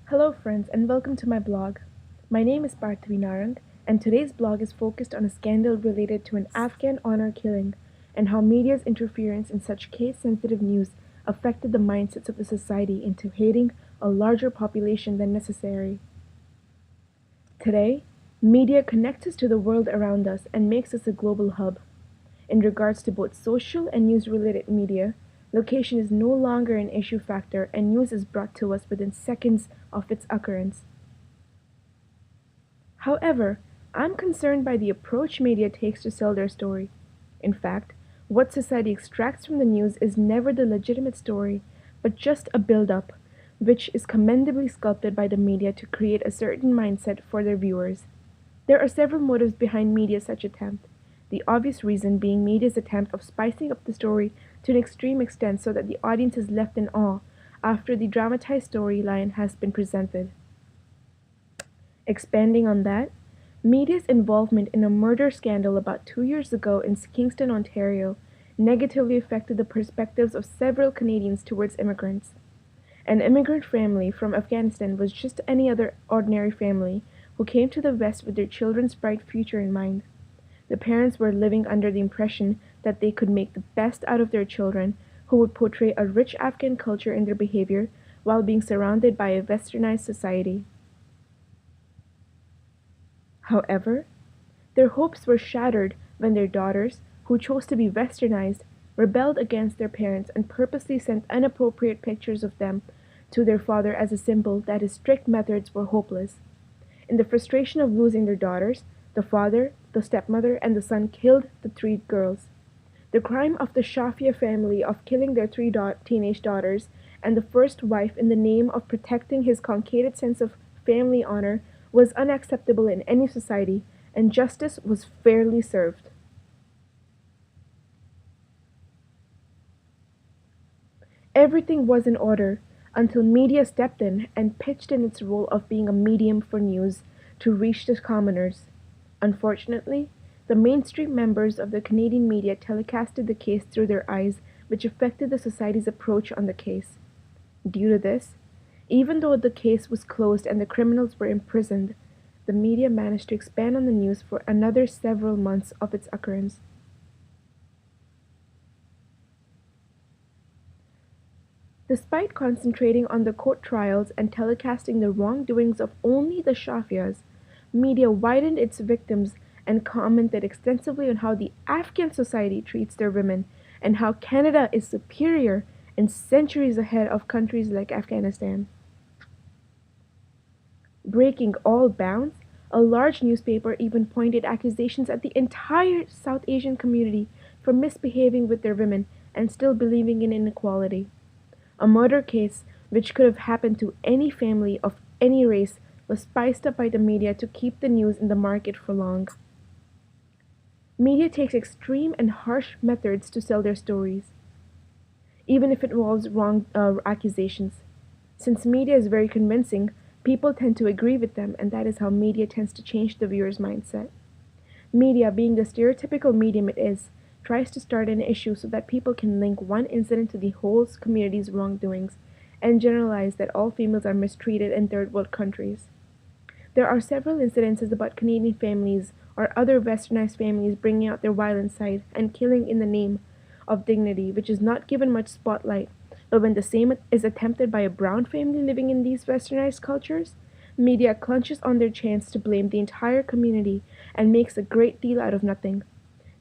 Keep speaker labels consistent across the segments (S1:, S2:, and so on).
S1: Hello, friends, and welcome to my blog. My name is Parthavi Narang, and today's blog is focused on a scandal related to an Afghan honor killing and how media's interference in such case sensitive news affected the mindsets of the society into hating a larger population than necessary. Today, media connects us to the world around us and makes us a global hub. In regards to both social and news related media, location is no longer an issue factor and news is brought to us within seconds of its occurrence. However, I'm concerned by the approach media takes to sell their story. In fact, what society extracts from the news is never the legitimate story, but just a build up, which is commendably sculpted by the media to create a certain mindset for their viewers. There are several motives behind media's such attempt. The obvious reason being media's attempt of spicing up the story to an extreme extent so that the audience is left in awe after the dramatized storyline has been presented. Expanding on that, media's involvement in a murder scandal about 2 years ago in Kingston, Ontario, negatively affected the perspectives of several Canadians towards immigrants. An immigrant family from Afghanistan was just any other ordinary family who came to the West with their children's bright future in mind. The parents were living under the impression that they could make the best out of their children, who would portray a rich Afghan culture in their behavior while being surrounded by a westernized society. However, their hopes were shattered when their daughters, who chose to be westernized, rebelled against their parents and purposely sent inappropriate pictures of them to their father as a symbol that his strict methods were hopeless. In the frustration of losing their daughters, the father, the stepmother, and the son killed the three girls. The crime of the Shafia family of killing their three teenage daughters and the first wife in the name of protecting his conceited sense of family honor was unacceptable in any society, and justice was fairly served. Everything was in order until media stepped in and pitched in its role of being a medium for news to reach the commoners. Unfortunately, the mainstream members of the Canadian media telecasted the case through their eyes, which affected the society's approach on the case. Due to this, even though the case was closed and the criminals were imprisoned, the media managed to expand on the news for another several months of its occurrence. Despite concentrating on the court trials and telecasting the wrongdoings of only the Shafias, media widened its victims and commented extensively on how the Afghan society treats their women and how Canada is superior and centuries ahead of countries like Afghanistan. Breaking all bounds, a large newspaper even pointed accusations at the entire South Asian community for misbehaving with their women and still believing in inequality. A murder case, which could have happened to any family of any race, was spiced up by the media to keep the news in the market for long. Media takes extreme and harsh methods to sell their stories, even if it involves wrong accusations. Since media is very convincing, people tend to agree with them, and that is how media tends to change the viewer's mindset. Media, being the stereotypical medium it is, tries to start an issue so that people can link one incident to the whole community's wrongdoings and generalize that all females are mistreated in third world countries. There are several incidences about Canadian families or other westernized families bringing out their violent side and killing in the name of dignity, which is not given much spotlight. But when the same is attempted by a brown family living in these westernized cultures, media clutches on their chance to blame the entire community and makes a great deal out of nothing.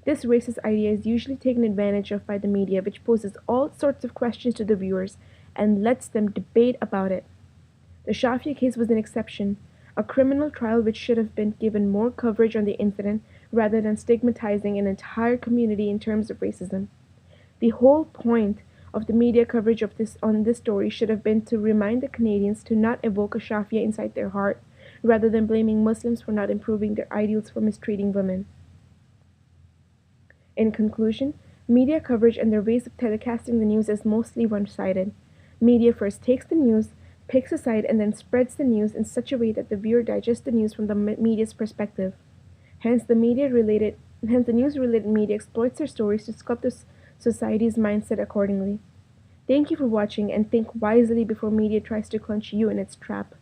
S1: This racist idea is usually taken advantage of by the media, which poses all sorts of questions to the viewers and lets them debate about it. The Shafia case was an exception, a criminal trial which should have been given more coverage on the incident rather than stigmatizing an entire community in terms of racism. The whole point of the media coverage of this story should have been to remind the Canadians to not evoke a Shafia inside their heart, rather than blaming Muslims for not improving their ideals for mistreating women. In conclusion, media coverage and their ways of telecasting the news is mostly one-sided. Media first takes the news, picks a side, and then spreads the news in such a way that the viewer digests the news from the media's perspective. Hence, the news-related media exploits their stories to sculpt the society's mindset accordingly. Thank you for watching, and think wisely before media tries to clutch you in its trap.